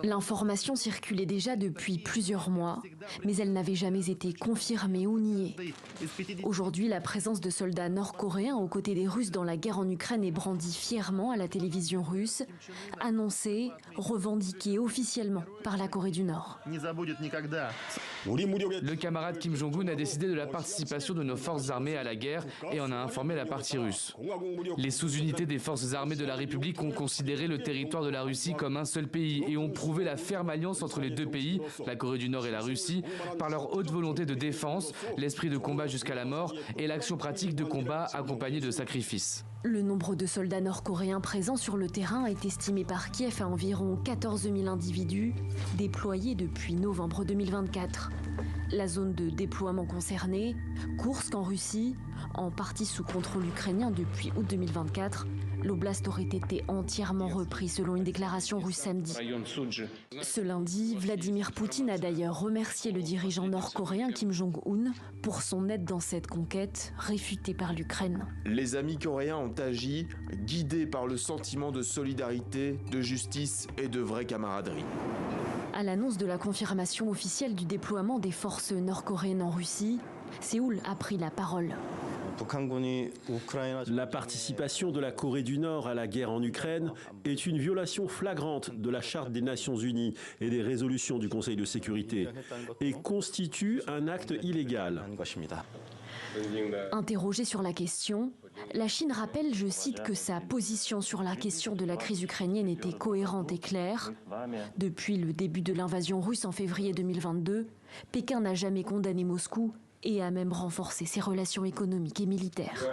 L'information circulait déjà depuis plusieurs mois, mais elle n'avait jamais été confirmée ou niée. Aujourd'hui, la présence de soldats nord-coréens aux côtés des Russes dans la guerre en Ukraine est brandie fièrement à la télévision russe, annoncée, revendiquée officiellement par la Corée du Nord. Le camarade Kim Jong-un a décidé de la participation de nos forces armées à la guerre et en a informé la partie russe. Les sous-unités des forces armées de la République ont considéré le territoire de la Russie comme un seul pays et ont prouvé la ferme alliance entre les deux pays, la Corée du Nord et la Russie, par leur haute volonté de défense, l'esprit de combat jusqu'à la mort et l'action pratique de combat accompagnée de sacrifices. Le nombre de soldats nord-coréens présents sur le terrain est estimé par Kiev à environ 14 000 individus, déployés depuis novembre 2024. La zone de déploiement concernée, Koursk en Russie, en partie sous contrôle ukrainien depuis août 2024, l'oblast aurait été entièrement repris selon une déclaration russe samedi. Ce lundi, Vladimir Poutine a d'ailleurs remercié le dirigeant nord-coréen Kim Jong-un pour son aide dans cette conquête réfutée par l'Ukraine. Les amis coréens ont agi guidés par le sentiment de solidarité, de justice et de vraie camaraderie. À l'annonce de la confirmation officielle du déploiement des forces nord-coréennes en Russie, Séoul a pris la parole. La participation de la Corée du Nord à la guerre en Ukraine est une violation flagrante de la Charte des Nations Unies et des résolutions du Conseil de sécurité et constitue un acte illégal. Interrogée sur la question, la Chine rappelle, je cite, que sa position sur la question de la crise ukrainienne était cohérente et claire. Depuis le début de l'invasion russe en février 2022, Pékin n'a jamais condamné Moscou et a même renforcé ses relations économiques et militaires.